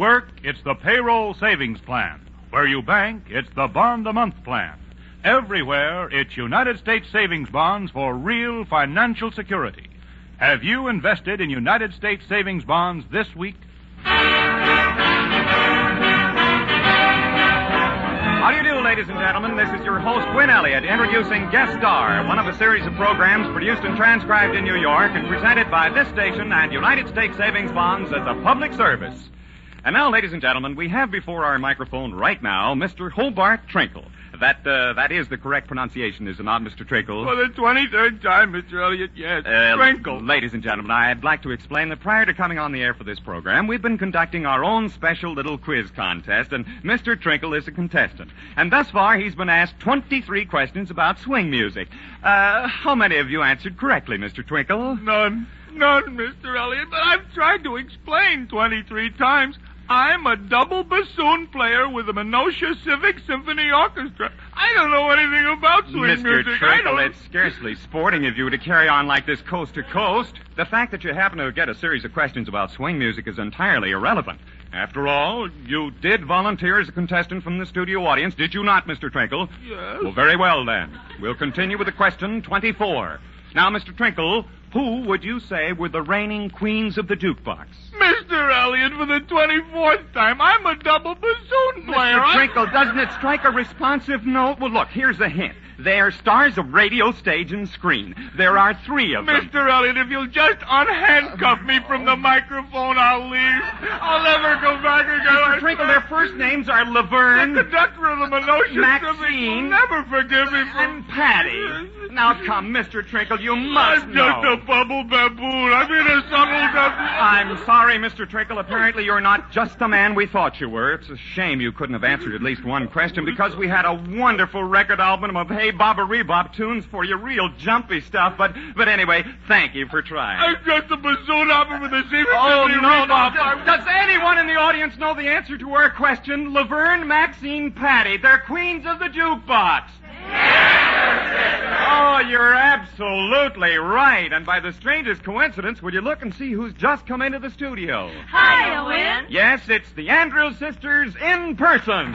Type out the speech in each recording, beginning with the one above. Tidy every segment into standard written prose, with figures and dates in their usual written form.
work, it's the payroll savings plan. Where you bank, it's the bond-a-month plan. Everywhere, it's United States savings bonds for real financial security. Have you invested in United States savings bonds this week? How do you do, ladies and gentlemen? This is your host, Win Elliott, introducing Guest Star, one of a series of programs produced and transcribed in New York and presented by this station and United States Savings Bonds as a public service. And now, ladies and gentlemen, we have before our microphone right now Mr. Hobart Trinkle. That is the correct pronunciation, is it not, Mr. Trinkle? For the 23rd time, Mr. Elliott, yes. Trinkle. Ladies and gentlemen, I'd like to explain that prior to coming on the air for this program, we've been conducting our own special little quiz contest, and Mr. Trinkle is a contestant. And thus far, he's been asked 23 questions about swing music. How many of you answered correctly, Mr. Twinkle? None, Mr. Elliott, but I've tried to explain 23 times. I'm a double bassoon player with the Menasha Civic Symphony Orchestra. I don't know anything about swing music. Mr. Trinkle, it's scarcely sporting of you to carry on like this coast to coast. The fact that you happen to get a series of questions about swing music is entirely irrelevant. After all, you did volunteer as a contestant from the studio audience, did you not, Mr. Trinkle? Yes. Well, very well, then. We'll continue with the question 24. Now, Mr. Trinkle, who would you say were the reigning queens of the jukebox? Mr. Elliott, for the 24th time, I'm a double bassoon player. Mr. Trinkle, doesn't it strike a responsive note? Well, look, here's a hint. They're stars of radio, stage, and screen. There are 3 of them. Mr. Elliott, if you'll just unhandcuff me from the microphone, I'll leave. I'll never go back again. Mr. Trinkle, their first names are Laverne, the conductor of the Menasha Maxine, will never forgive me for... and Patty. Now, come, Mr. Trinkle, you must I'm know. just a bubble baboon. I mean a subtle baboon. I'm sorry, Mr. Trinkle. Apparently you're not just the man we thought you were. It's a shame you couldn't have answered at least one question because we had a wonderful record album of Hey Bobba Rebop tunes for you, real jumpy stuff. But anyway, thank you for trying. I'm just a bassoon hopper with a secret. Oh, no. Does anyone in the audience know the answer to our question? Laverne, Maxine, Patty. They're queens of the jukebox. Oh, you're absolutely right. And by the strangest coincidence, will you look and see who's just come into the studio? Hi, Win. Yes, it's the Andrews sisters in person.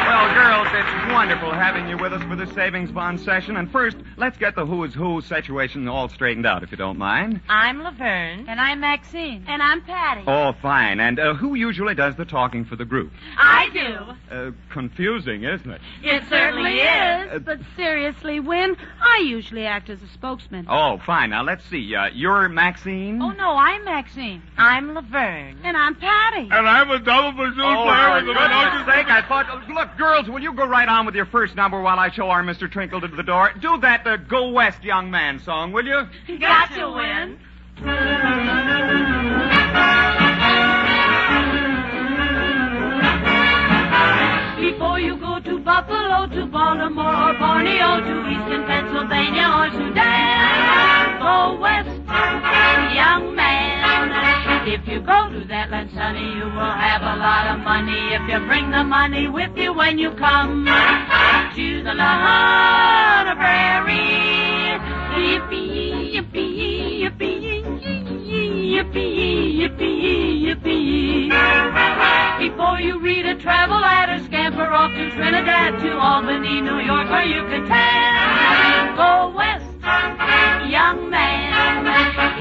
Well, girls, it's wonderful having you with us for this savings bond session. And first, let's get the who is who situation all straightened out, if you don't mind. I'm Laverne. And I'm Maxine. And I'm Patty. Oh, fine. And who usually does the talking for the group? I do. Confusing, isn't it? It certainly is. But seriously, Win, I usually act as a spokesman. Oh, fine. Now, let's see. You're Maxine? Oh, no, I'm Maxine. I'm Laverne. And I'm Patty. And I'm a double bassoon player with the goodness Menasha sake, I thought... Look, girls, will you go right on with your first number while I show our Mr. Trinkle to the door? Do that Go West Young Man song, will you? Gotcha, Win. Before you go to Buffalo, to Baltimore, or Borneo, to Eastern Pennsylvania, or Sudan, go west, young man. If you go to that land, sonny, you will have a lot of money if you bring the money with you when you come to the Lahana Prairie. Yippee, yippee, yippee, yippee, yippee, yippee. Before you read a travel ad or scamper off to Trinidad, to Albany, New York, or Yucatan, go west, young man.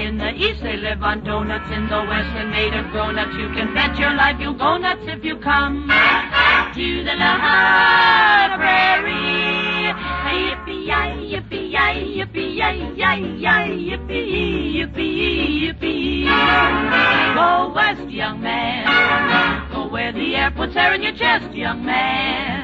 In the east they live on donuts, in the west they're made of grown-ups. You can bet your life you'll go nuts if you come to the Lahana Prairie. Yippee-yi, yippee-yi, yippee-yi, yippee, yippee, yippee. Go west, young man. Go where the air puts air in your chest, young man.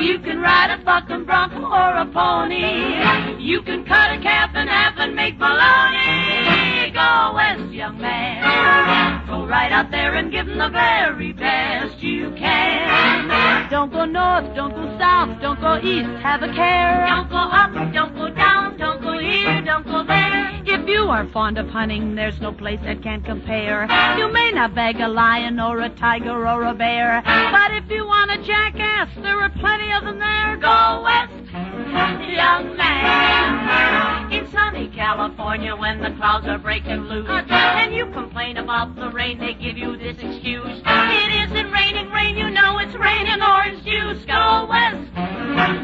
You can ride a bucking bronco or a pony. You can cut a calf in half and make bologna. Go west, young man. Go right out there and give them the very best you can. Don't go north, don't go south, don't go east, have a care. Don't go up, don't go down, don't go here, don't go there. If you are fond of hunting, there's no place that can compare. You may not bag a lion or a tiger or a bear, but if you want a jackass, there are plenty of them there. Go west, young man. In sunny California when the clouds are breaking loose. And you complain about the rain, they give you this excuse. It isn't raining rain, you know it's raining orange juice. Go west,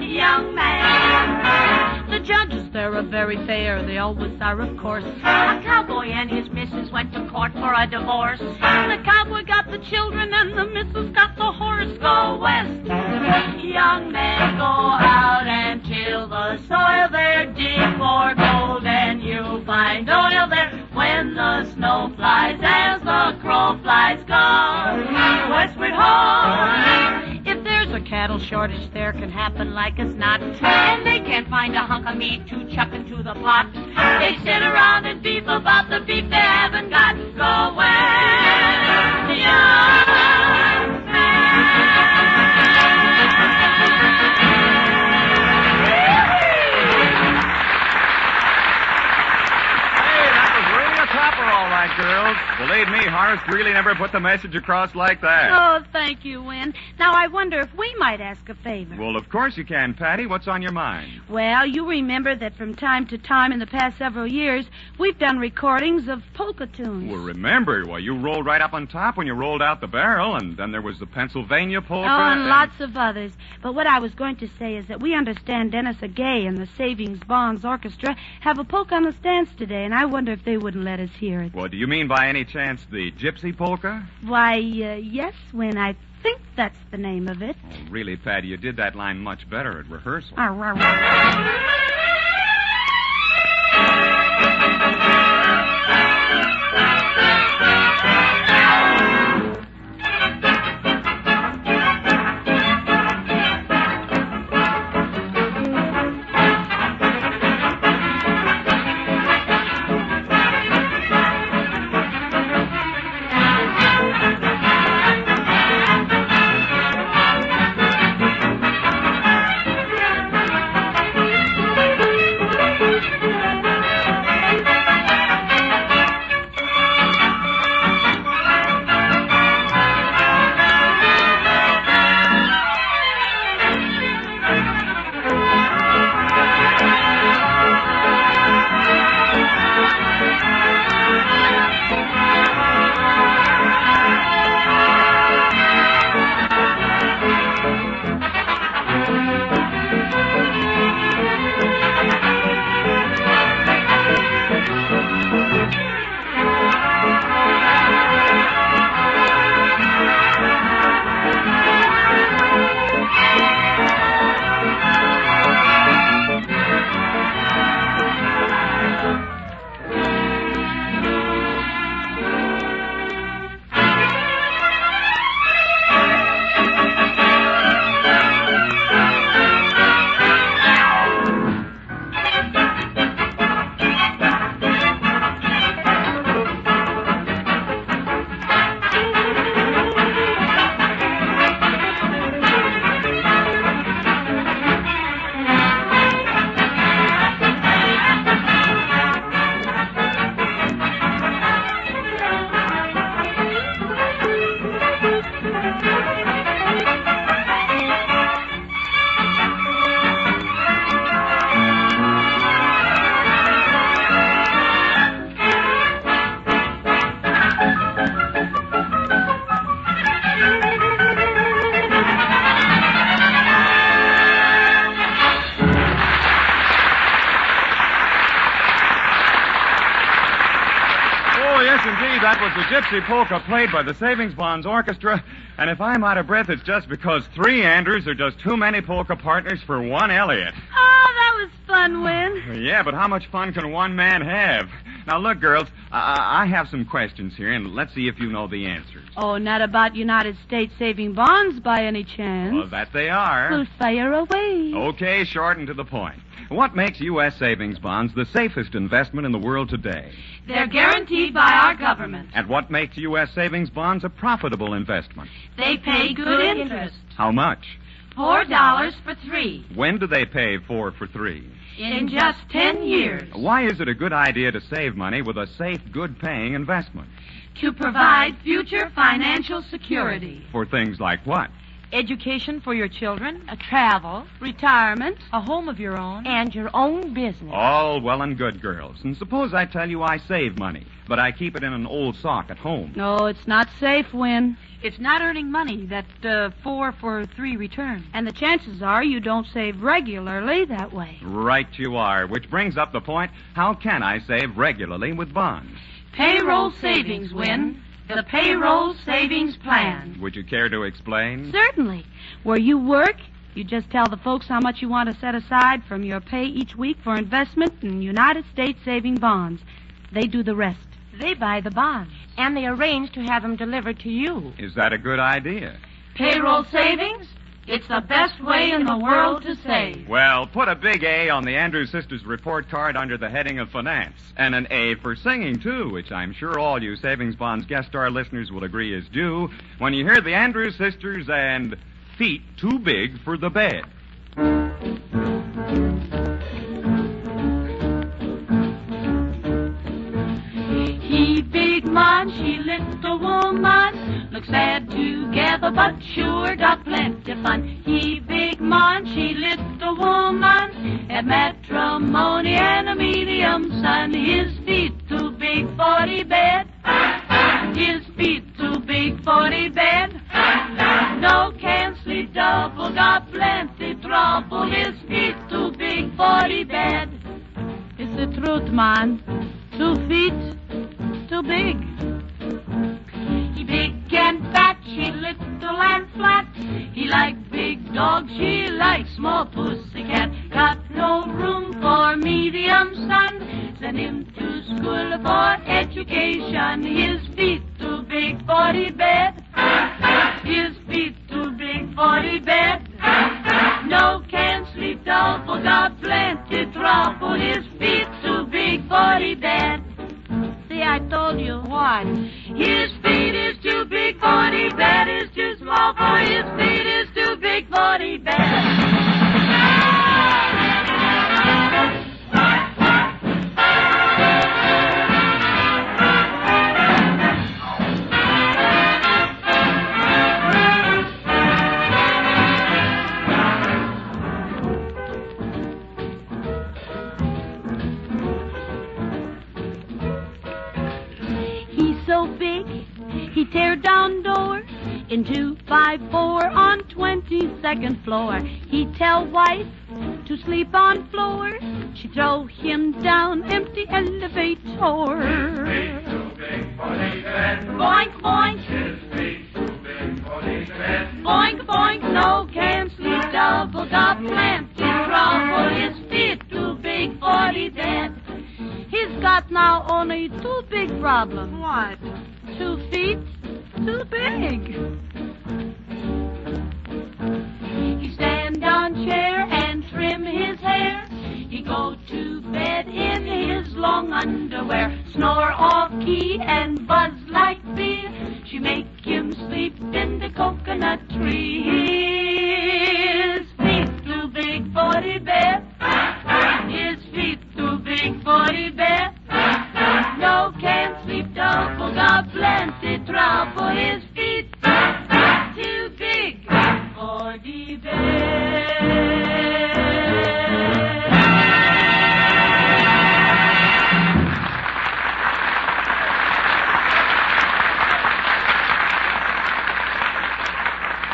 young man. The judges there are very fair, they always are, of course. A cowboy and his missus went to court for a divorce. The cowboy got the children and the missus got the horse. Go west, young man, go out and till the soil there, dig for gold, and you'll find oil there when the snow flies as the crow flies. Go westward home. If there's a cattle shortage, there can happen like it's not. And they can't find a hunk of meat to chuck into the pot. They sit around and beef about the beef they haven't got. Go west, young man. All right, girls. Believe me, Horace really never put the message across like that. Oh, thank you, Win. Now, I wonder if we might ask a favor. Well, of course you can, Patty. What's on your mind? Well, you remember that from time to time in the past several years, we've done recordings of polka tunes. Well, remember, you rolled right up on top when you rolled out the barrel, and then there was the Pennsylvania polka. Oh, and lots of others. But what I was going to say is that we understand Dennis Agay and the Savings Bonds Orchestra have a polka on the stands today, and I wonder if they wouldn't let us hear it. Well, do you mean by any chance the Gypsy Polka? Why, yes, Win, I think that's the name of it. Oh, really, Patty, you did that line much better at rehearsal. That was the Gypsy Polka played by the Savings Bonds Orchestra. And if I'm out of breath, it's just because 3 Andrews are just too many polka partners for 1 Elliot. Oh, that was fun, Win. Yeah, but how much fun can one man have? Now, look, girls, I have some questions here, and let's see if you know the answers. Oh, not about United States saving bonds by any chance. Well, that they are. Well, fire away. Okay, short and to the point. What makes U.S. savings bonds the safest investment in the world today? They're guaranteed by our government. And what makes U.S. savings bonds a profitable investment? They pay good interest. How much? $4 for 3. When do they pay 4 for 3? In just 10 years. Why is it a good idea to save money with a safe, good-paying investment? To provide future financial security. For things like what? education for your children, travel, retirement, a home of your own, and your own business. All well and good, girls. And suppose I tell you I save money, but I keep it in an old sock at home. No, it's not safe, Win. It's not earning money, that 4 for 3 return. And the chances are you don't save regularly that way. Right you are, which brings up the point, how can I save regularly with bonds? Payroll savings, Win. The payroll savings plan. Would you care to explain? Certainly. Where you work, you just tell the folks how much you want to set aside from your pay each week for investment in United States saving bonds. They do the rest. They buy the bonds. And they arrange to have them delivered to you. Is that a good idea? Payroll savings? It's the best way in the world to save. Well, put a big A on the Andrews Sisters report card under the heading of finance. And an A for singing, too, which I'm sure all you Savings Bonds guest star listeners will agree is due when you hear the Andrews Sisters and Feet Too Big for the Bed. He big man, she little woman, look sad together, but sure got plenty fun. He big man, she little woman, have matrimony and a medium son. His feet too big for the bed, his feet too big for the bed. No can't sleep double, got plenty trouble. His feet too big for the bed. It's the truth, man. 2 feet, too big. He big and fat, she little and flat. He like big dogs, she likes small pussycat. Got no room for medium son. Send him to school for education. His feet too big for the bed. His feet too big for the bed. No can't sleep double, got plenty trouble. His feet too big for the bed. See, I told you. What? His feet is too big for the bed, is too small for his feet, is too big for the bed. So big, he tear down doors in 254 on 22nd floor. He tell wife to sleep on floor. She throw him down empty elevator. His feet too big for the bed. Boink, boink. His feet too big for the bed. Boink, boink. No can't sleep double, got plenty trouble. His feet too big for the bed. He's got now only 2 big problems. What? 2 feet, too big. He stand on chair and trim his hair. He go to bed in his long underwear. Snore off key and buzz like bee. She make him sleep in the coconut tree. His feet too big for the bed. His feet too big for the bed. No can't sleep double, got plenty trouble. His feet too big for the bed.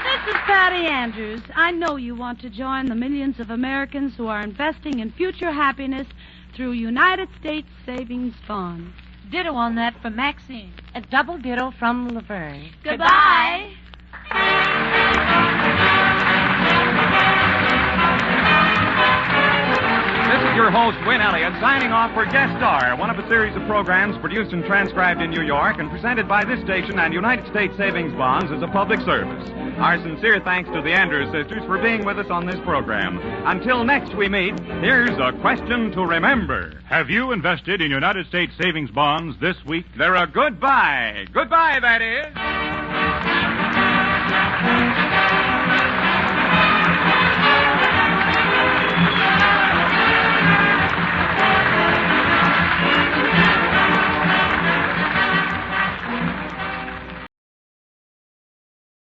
This is Patty Andrews. I know you want to join the millions of Americans who are investing in future happiness through United States savings bonds. Ditto on that from Maxine. A double ditto from Laverne. Goodbye. This is your host, Win Elliott, signing off for Guest Star, one of a series of programs produced and transcribed in New York and presented by this station and United States Savings Bonds as a public service. Our sincere thanks to the Andrews Sisters for being with us on this program. Until next we meet, here's a question to remember. Have you invested in United States savings bonds this week? They're a good buy. Goodbye, that is.